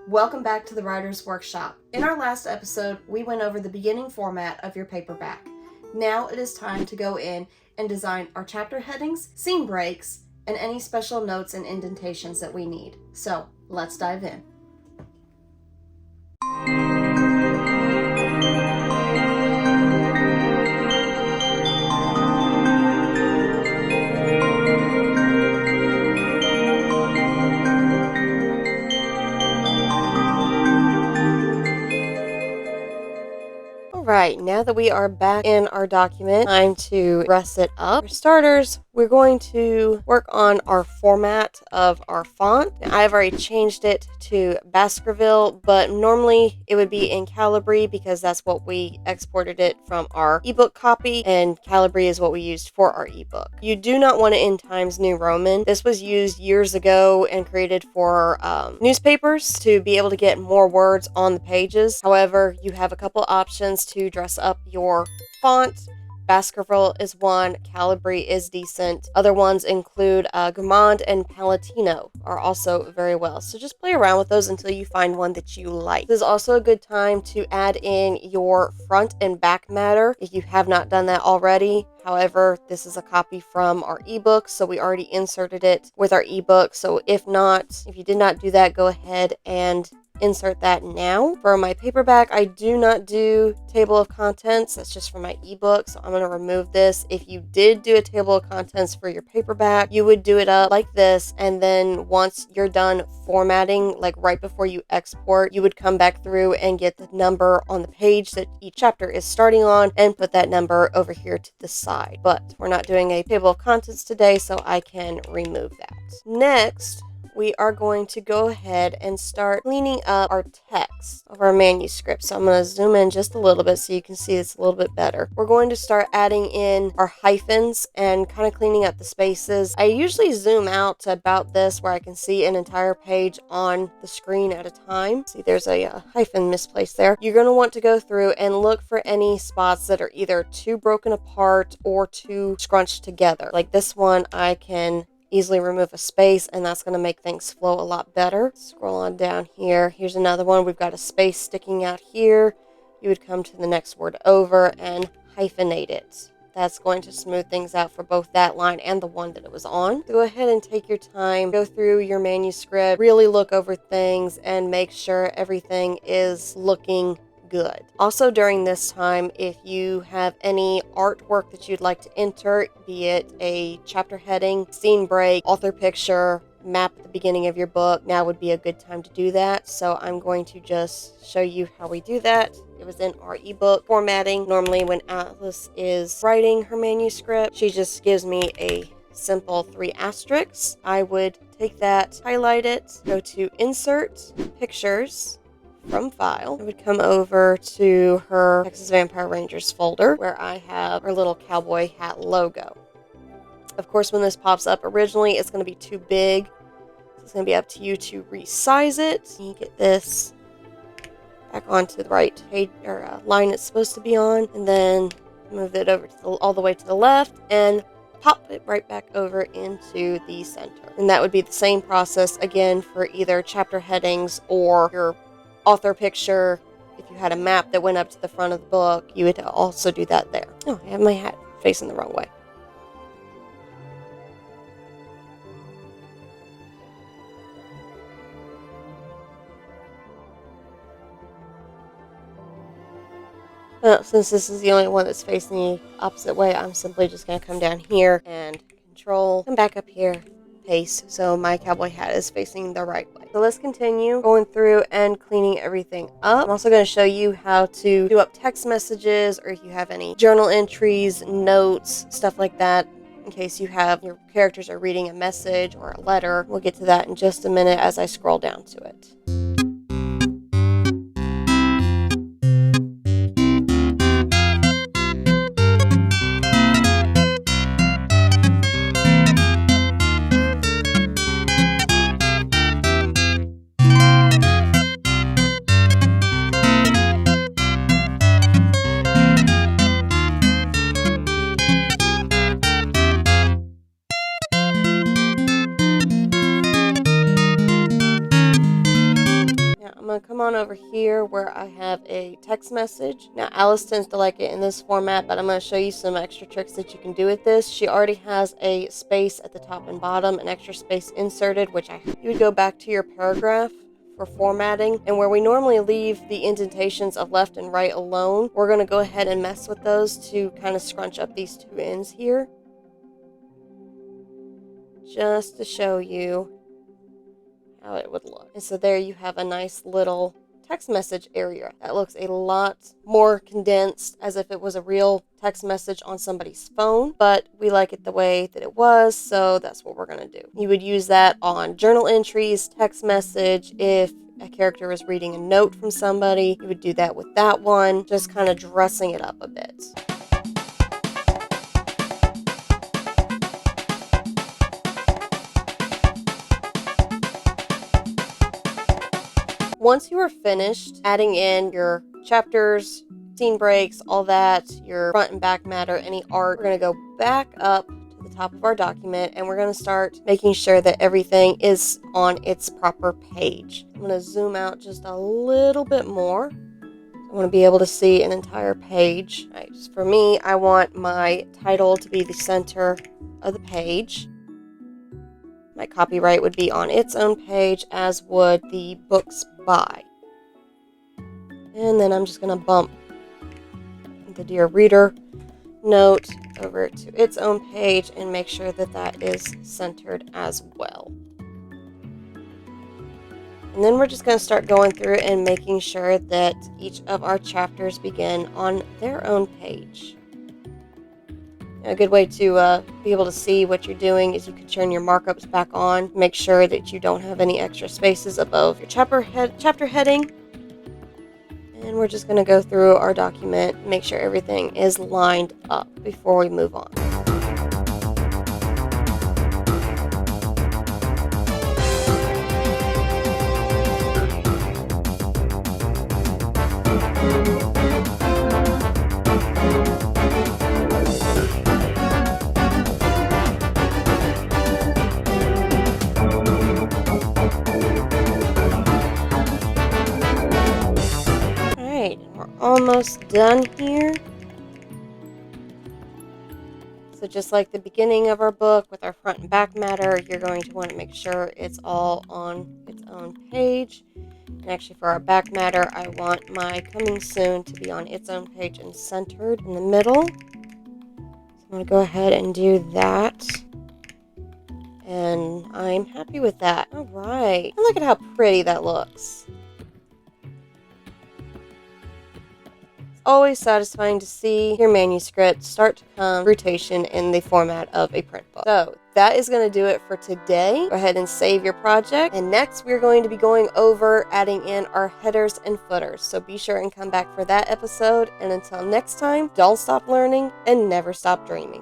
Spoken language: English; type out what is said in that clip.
Welcome back to the Writer's Workshop. In our last episode, we went over the beginning format of your paperback. Now it is time to go in and design our chapter headings, scene breaks, and any special notes and indentations that we need. So let's dive in. Alright, now that we are back in our document, time to dress it up. For starters, we're going to work on our format of our font. Now, I've already changed it to Baskerville, but normally it would be in Calibri because that's what we exported it from our ebook copy, and Calibri is what we used for our ebook. You do not want it in Times New Roman. This was used years ago and created for newspapers to be able to get more words on the pages. However, you have a couple options to dress up your font. Baskerville is one, Calibri is decent. Other ones include Gourmand and Palatino are also very well. So just play around with those until you find one that you like. This is also a good time to add in your front and back matter if you have not done that already. However, this is a copy from our ebook, so we already inserted it with our ebook. So if you did not do that, go ahead and insert that now. For my paperback, I do not do table of contents. That's just for my ebook, so I'm going to remove this. If you did do a table of contents for your paperback, you would do it up like this, and then once you're done formatting, like right before you export, you would come back through and get the number on the page that each chapter is starting on and put that number over here to the side. But we're not doing a table of contents today, so I can remove that. Next, we are going to go ahead and start cleaning up our text of our manuscript. So I'm going to zoom in just a little bit so you can see this a little bit better. We're going to start adding in our hyphens and kind of cleaning up the spaces. I usually zoom out to about this where I can see an entire page on the screen at a time. See, there's a hyphen misplaced there. You're going to want to go through and look for any spots that are either too broken apart or too scrunched together. Like this one, I can easily remove a space, and that's going to make things flow a lot better. Scroll on down here. Here's another one. We've got a space sticking out here. You would come to the next word over and hyphenate it. That's going to smooth things out for both that line and the one that it was on. Go ahead and take your time, go through your manuscript, really look over things and make sure everything is looking good. Also during this time, if you have any artwork that you'd like to enter, be it a chapter heading, scene break, author picture, map at the beginning of your book, now would be a good time to do that. So I'm going to just show you how we do that. It was in our ebook formatting. Normally when Atlas is writing her manuscript, she just gives me a simple 3 asterisks. I would take that, highlight it, go to Insert, Pictures, from File. I would come over to her Texas Vampire Rangers folder where I have her little cowboy hat logo. Of course, when this pops up, originally it's going to be too big. So it's going to be up to you to resize it. You get this back onto the right page or line it's supposed to be on, and then move it over to all the way to the left and pop it right back over into the center. And that would be the same process again for either chapter headings or your author picture. If you had a map that went up to the front of the book, you would also do that there. Oh, I have my hat facing the wrong way. Well, since this is the only one that's facing the opposite way, I'm simply just going to come down here and control, come back up here, paste, so my cowboy hat is facing the right way. So let's continue going through and cleaning everything up. I'm also going to show you how to do up text messages, or if you have any journal entries, notes, stuff like that, in case you have your characters are reading a message or a letter. We'll get to that in just a minute as I scroll down to it. Now I'm going to come on over here where I have a text message. Now Alice tends to like it in this format, but I'm going to show you some extra tricks that you can do with this. She already has a space at the top and bottom, an extra space inserted, which you would go back to your paragraph for formatting, and where we normally leave the indentations of left and right alone, we're going to go ahead and mess with those to kind of scrunch up these two ends here, just to show you how it would look. And so there you have a nice little text message area that looks a lot more condensed, as if it was a real text message on somebody's phone, but we like it the way that it was, so that's what we're going to do. You would use that on journal entries, text message. If a character is reading a note from somebody, you would do that with that one, just kind of dressing it up a bit. Once you are finished adding in your chapters, scene breaks, all that, your front and back matter, any art, we're going to go back up to the top of our document and we're going to start making sure that everything is on its proper page. I'm going to zoom out just a little bit more. I want to be able to see an entire page. All right, just for me, I want my title to be the center of the page. My copyright would be on its own page, as would the books by. And then I'm just going to bump the Dear Reader note over to its own page and make sure that that is centered as well. And then we're just going to start going through and making sure that each of our chapters begin on their own page. A good way to be able to see what you're doing is you can turn your markups back on. Make sure that you don't have any extra spaces above your chapter heading. And we're just going to go through our document, make sure everything is lined up before we move on. We're almost done here. So just like the beginning of our book with our front and back matter, you're going to want to make sure it's all on its own page. And actually for our back matter, I want my coming soon to be on its own page and centered in the middle. So I'm going to go ahead and do that. And I'm happy with that. All right. And look at how pretty that looks. Always satisfying to see your manuscript start to come to fruition in the format of a print book. So that is going to do it for today. Go ahead and save your project. And next we're going to be going over adding in our headers and footers. So be sure and come back for that episode. And until next time, don't stop learning and never stop dreaming.